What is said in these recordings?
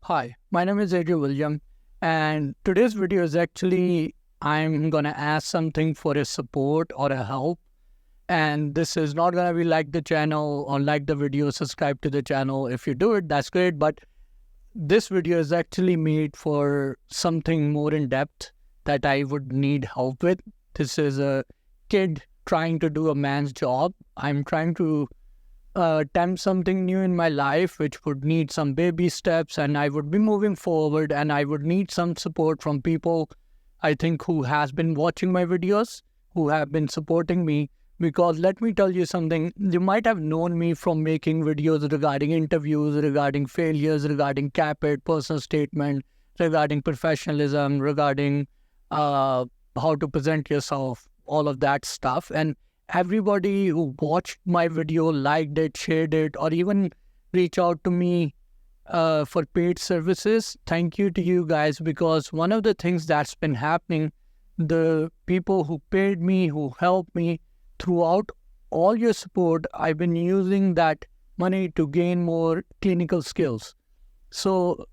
Hi, my name is Adriel William, and today's video is actually I'm gonna ask something for a support or a help. And this is not gonna be like the channel or like the video, subscribe to the channel. If you do it, that's great. But this video is actually made for something more in depth that I would need help with. This is a kid trying to do a man's job. I'm trying to attempt something new in my life, which would need some baby steps, and I would be moving forward, and I would need some support from people, I think, who has been watching my videos, who have been supporting me. Because let me tell you something, you might have known me from making videos regarding interviews, regarding failures, regarding CAPIT, personal statement, regarding professionalism, regarding how to present yourself, all of that stuff. And everybody who watched my video, liked it, shared it, or even reach out to me for paid services, thank you to you guys. Because one of the things that's been happening, the people who paid me, who helped me, throughout all your support, I've been using that money to gain more clinical skills. So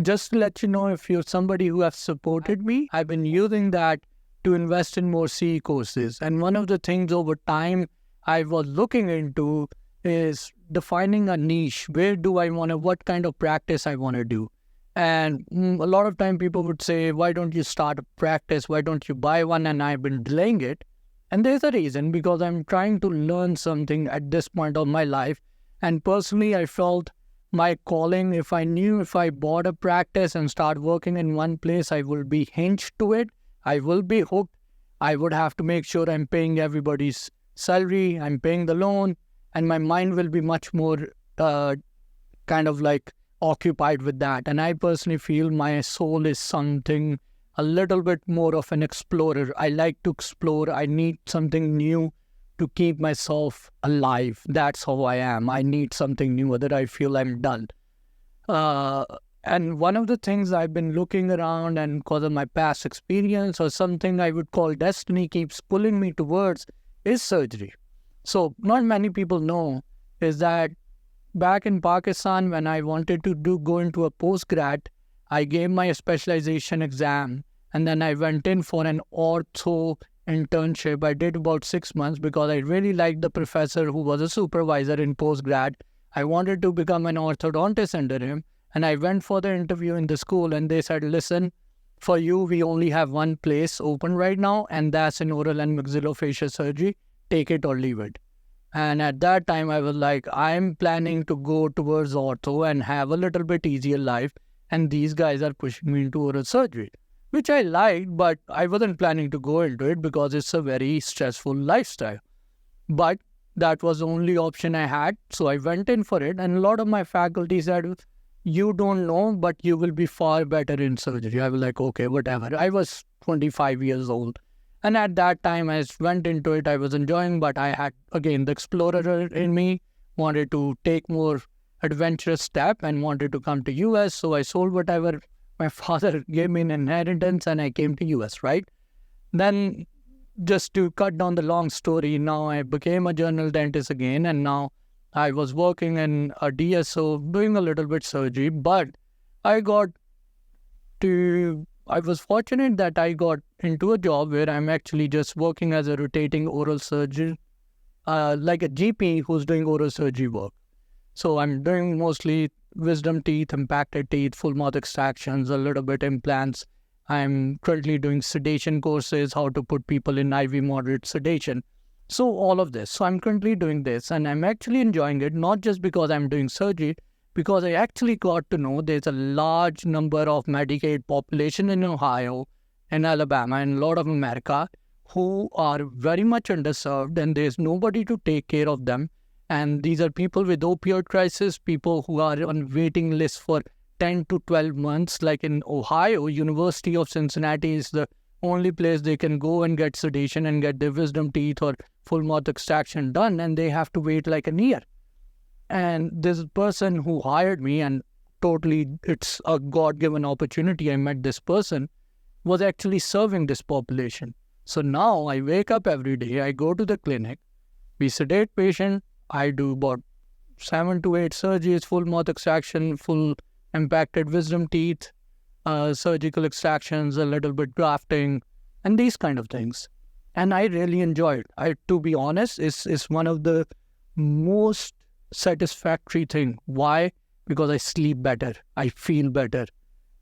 just to let you know, if you're somebody who has supported me, I've been using that to invest in more CE courses. And one of the things over time I was looking into is defining a niche. Where do I want to, what kind of practice I want to do? And a lot of time people would say, why don't you start a practice? Why don't you buy one? And I've been delaying it. And there's a reason, because I'm trying to learn something at this point of my life. And personally, I felt my calling, if I knew if I bought a practice and start working in one place, I will be hinged to it. I will be hooked. I would have to make sure I'm paying everybody's salary, I'm paying the loan, and my mind will be much more kind of like occupied with that. And I personally feel my soul is something a little bit more of an explorer. I like to explore. I need something new to keep myself alive. That's how I am. I need something new, other I feel I'm done. And one of the things I've been looking around, and because of my past experience or something I would call destiny keeps pulling me towards, is surgery. So not many people know is that back in Pakistan, when I wanted to go into a postgrad, I gave my specialization exam, and then I went in for an ortho internship. I did about 6 months because I really liked the professor who was a supervisor in postgrad. I wanted to become an orthodontist under him, and I went for the interview in the school, and they said, listen, for you, we only have one place open right now, and that's in oral and maxillofacial surgery. Take it or leave it. And at that time, I was like, I'm planning to go towards ortho and have a little bit easier life. And these guys are pushing me into oral surgery, which I liked, but I wasn't planning to go into it because it's a very stressful lifestyle. But that was the only option I had, so I went in for it. And a lot of my faculty said, you don't know, but you will be far better in surgery. I was like, okay, whatever. I was 25 years old. And at that time, I went into it. I was enjoying, but I had, again, the explorer in me, wanted to take more adventurous step and wanted to come to US. So I sold whatever my father gave me in inheritance, and I came to US, right? Then, just to cut down the long story, now I became a general dentist again, and now I was working in a DSO doing a little bit surgery. But I was fortunate that I got into a job where I'm actually just working as a rotating oral surgeon, like a GP who's doing oral surgery work. So I'm doing mostly wisdom teeth, impacted teeth, full mouth extractions, a little bit implants. I'm currently doing sedation courses, how to put people in IV moderate sedation. So all of this. So I'm currently doing this, and I'm actually enjoying it, not just because I'm doing surgery, because I actually got to know there's a large number of Medicaid population in Ohio and Alabama and a lot of America who are very much underserved, and there's nobody to take care of them. And these are people with opioid crisis, people who are on waiting lists for 10 to 12 months. Like in Ohio, University of Cincinnati is the only place they can go and get sedation and get their wisdom teeth or full mouth extraction done, and they have to wait like a year. And this person who hired me, and totally it's a God-given opportunity, I met this person, was actually serving this population. So now I wake up every day, I go to the clinic, we sedate patient, I do about 7 to 8 surgeries, full mouth extraction, full impacted wisdom teeth, surgical extractions, a little bit grafting, and these kind of things. And I really enjoyed it. To be honest, it's one of the most satisfactory thing. Why? Because I sleep better. I feel better.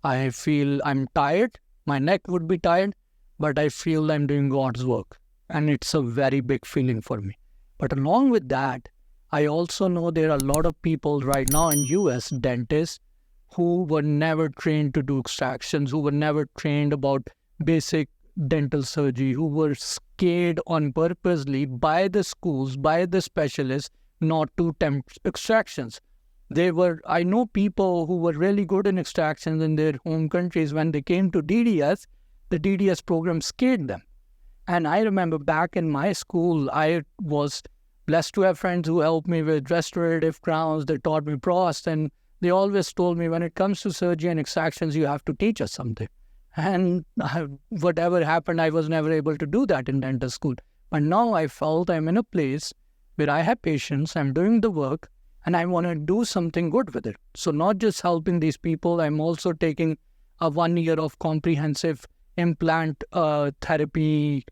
I feel I'm tired. My neck would be tired, but I feel I'm doing God's work. And it's a very big feeling for me. But along with that, I also know there are a lot of people right now in US, dentists, who were never trained to do extractions, who were never trained about basic dental surgery, who were scared on purposely by the schools, by the specialists, not to attempt extractions. I know people who were really good in extractions in their home countries. When they came to DDS, the DDS program scared them. And I remember back in my school, I was blessed to have friends who helped me with restorative crowns. They taught me pros, and they always told me, when it comes to surgery and extractions, you have to teach us something. And whatever happened, I was never able to do that in dental school. But now I felt I'm in a place where I have patience, I'm doing the work, and I want to do something good with it. So not just helping these people, I'm also taking a 1 year of comprehensive implant therapy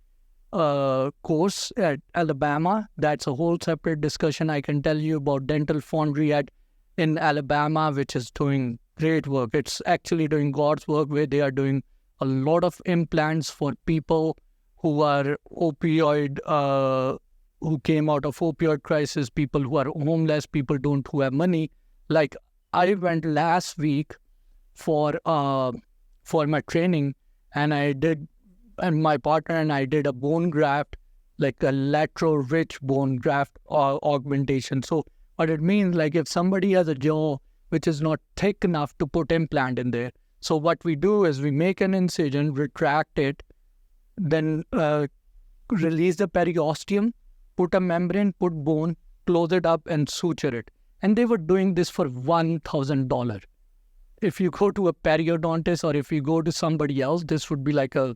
course at Alabama. That's a whole separate discussion. I can tell you about Dental Foundry in Alabama, which is doing great work. It's actually doing God's work, where they are doing a lot of implants for people who are who came out of opioid crisis, people who are homeless, people who have money. Like, I went last week for my training, and my partner and I did a bone graft, like a lateral rich bone graft augmentation. So what it means, like, if somebody has a jaw which is not thick enough to put implant in there, so what we do is we make an incision, retract it, then release the periosteum, put a membrane, put bone, close it up, and suture it. And they were doing this for $1,000. If you go to a periodontist, or if you go to somebody else, this would be like a,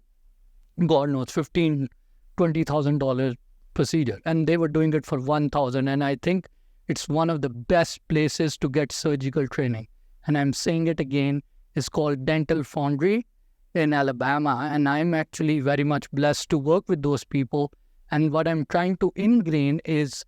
God knows, $15,000, $20,000 procedure. And they were doing it for $1,000. And I think it's one of the best places to get surgical training. And I'm saying it again, it's called Dental Foundry in Alabama. And I'm actually very much blessed to work with those people. And what I'm trying to ingrain is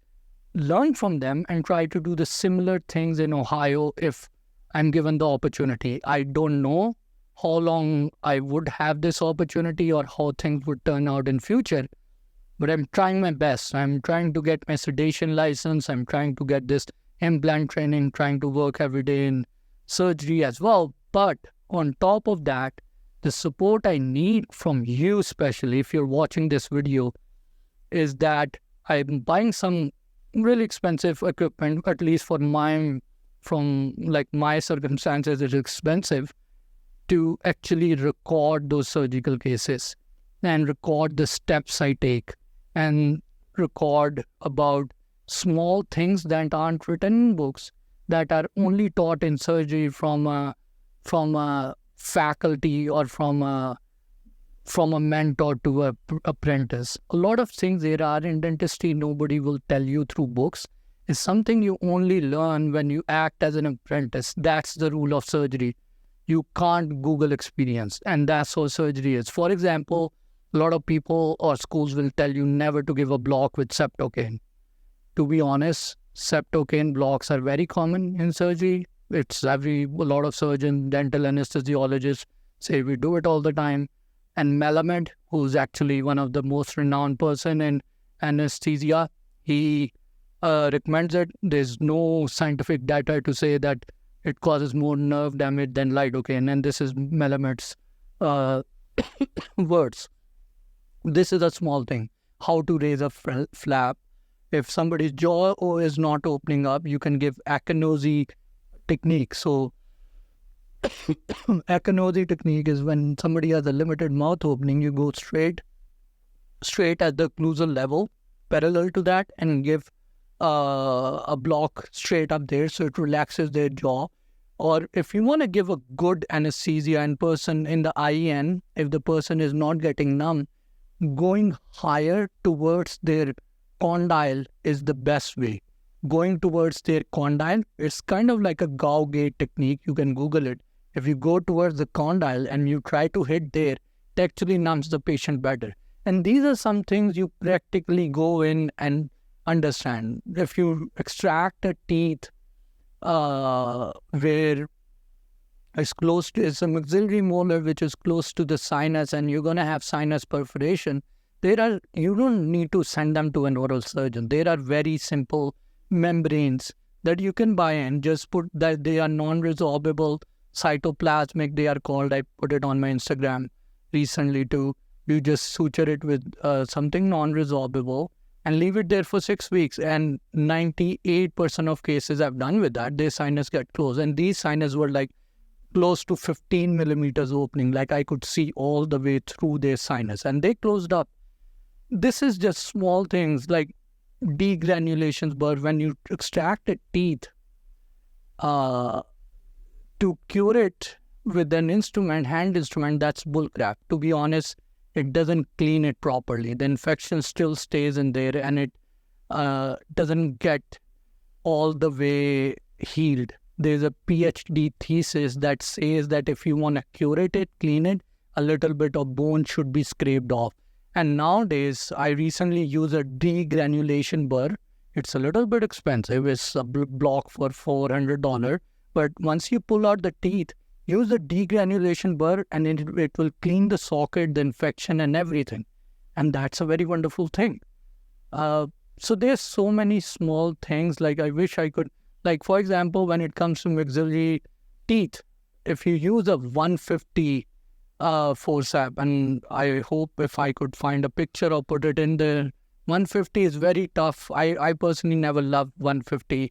learn from them and try to do the similar things in Ohio if I'm given the opportunity. I don't know how long I would have this opportunity or how things would turn out in future, but I'm trying my best. I'm trying to get my sedation license. I'm trying to get this implant training, trying to work every day in surgery as well. But on top of that, the support I need from you, especially if you're watching this video, is that I'm buying some really expensive equipment, at least from my circumstances, it's expensive, to actually record those surgical cases and record the steps I take and record about small things that aren't written in books, that are only taught in surgery from a faculty or from a mentor to a apprentice. A lot of things there are in dentistry nobody will tell you through books. It's something you only learn when you act as an apprentice. That's the rule of surgery. You can't Google experience, and that's how surgery is. For example, a lot of people or schools will tell you never to give a block with septocaine. To be honest, septocaine blocks are very common in surgery. A lot of surgeons, dental anesthesiologists say we do it all the time. And Melamed, who's actually one of the most renowned person in anesthesia, he recommends it. There's no scientific data to say that it causes more nerve damage than lidocaine. And this is Melamed's words. This is a small thing. How to raise a flap. If somebody's jaw is not opening up, you can give Akinosi technique. So Akinosi technique is when somebody has a limited mouth opening, you go straight at the occlusal level, parallel to that, and give a block straight up there so it relaxes their jaw. Or if you want to give a good anesthesia in person in the IEN, if the person is not getting numb, going higher towards their condyle is the best way. going towards their condyle. It's kind of like a Gauss gate technique. You can Google it. If you go towards the condyle and you try to hit there, it actually numbs the patient better. And these are some things you practically go in and understand. If you extract a teeth where it's a maxillary molar which is close to the sinus, and you're going to have sinus perforation, you don't need to send them to an oral surgeon. There are very simple membranes that you can buy and just put that they are non-resorbable, cytoplasmic they are called. I put it on my Instagram recently too. You just suture it with something non-resorbable and leave it there for 6 weeks. And 98% of cases I've done with that, their sinus get closed. And these sinus were like close to 15 millimeters opening. Like I could see all the way through their sinus and they closed up. This is just small things like degranulations, but when you extract a teeth, to cure it with an instrument, hand instrument, that's bullcrap. To be honest, it doesn't clean it properly. The infection still stays in there and it doesn't get all the way healed. There's a PhD thesis that says that if you want to curate it, clean it, a little bit of bone should be scraped off. And nowadays, I recently used a degranulation burr. It's a little bit expensive. It's a block for $400. But once you pull out the teeth, use the degranulation burr and it will clean the socket, the infection and everything. And that's a very wonderful thing. So there's so many small things. Like I wish I could, like for example, when it comes to maxillary teeth, if you use a 150 forceps, and I hope if I could find a picture or put it in there, 150 is very tough. I personally never loved 150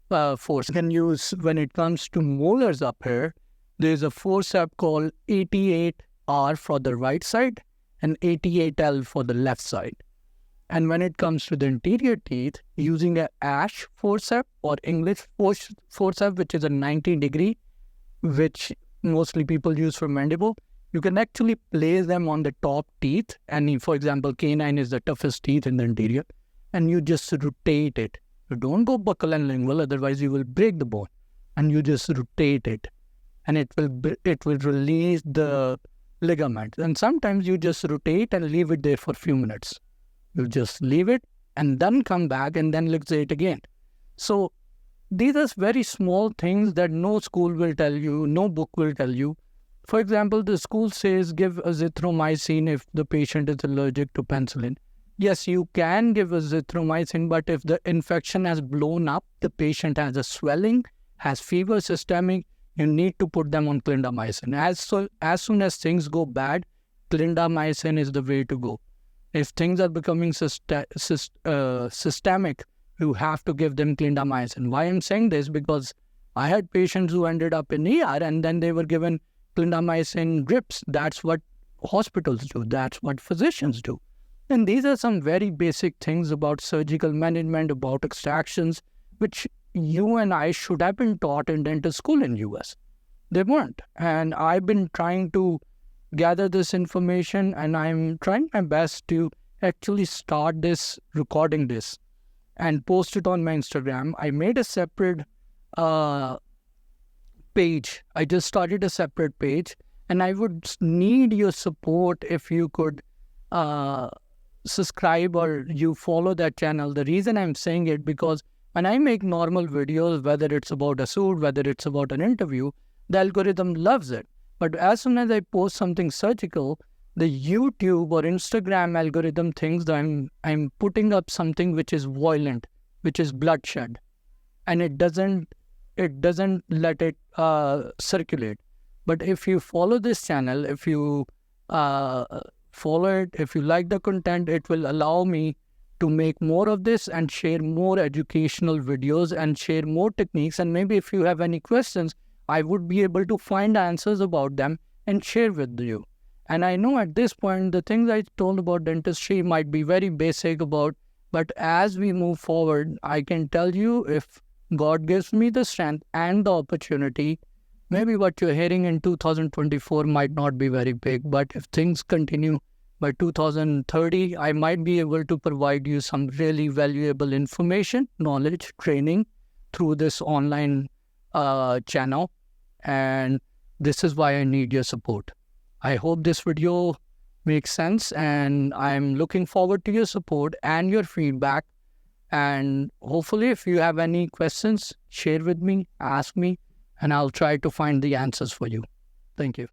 forceps. You can use, when it comes to molars up here, there's a forceps called 88R for the right side and 88L for the left side. And when it comes to the interior teeth, using an ash forceps or English forceps, which is a 90 degree, which mostly people use for mandible, you can actually place them on the top teeth. And for example, canine is the toughest teeth in the interior. And you just rotate it. You don't go buccal and lingual, otherwise you will break the bone. And you just rotate it. And it will release the ligament. And sometimes you just rotate and leave it there for a few minutes. You just leave it and then come back and then luxate again. So these are very small things that no school will tell you, no book will tell you. For example, the school says give azithromycin if the patient is allergic to penicillin. Yes, you can give azithromycin, but if the infection has blown up, the patient has a swelling, has fever, systemic, you need to put them on clindamycin. As soon as things go bad, clindamycin is the way to go. If things are becoming systemic, you have to give them clindamycin. Why I'm saying this? Because I had patients who ended up in ER and then they were given clindamycin drips. That's what hospitals do. That's what physicians do. And these are some very basic things about surgical management, about extractions, which you and I should have been taught in dental school in US. They weren't. And I've been trying to gather this information and I'm trying my best to actually start this, recording this and post it on my Instagram. I made a separate page. I just started a separate page and I would need your support if you could subscribe or you follow that channel. The reason I'm saying it because when I make normal videos, whether it's about a suit, whether it's about an interview, the algorithm loves it. But as soon as I post something surgical, the YouTube or Instagram algorithm thinks that I'm putting up something which is violent, which is bloodshed, and it doesn't let it circulate. But if you follow this channel, if you follow it, if you like the content, it will allow me to make more of this and share more educational videos and share more techniques. And maybe if you have any questions, I would be able to find answers about them and share with you. And I know at this point, the things I told about dentistry might be very basic but as we move forward, I can tell you, if God gives me the strength and the opportunity, maybe what you're hearing in 2024 might not be very big, but if things continue by 2030, I might be able to provide you some really valuable information, knowledge, training through this online channel. And this is why I need your support. I hope this video makes sense, and I'm looking forward to your support and your feedback. And hopefully, if you have any questions, share with me, ask me, and I'll try to find the answers for you. Thank you.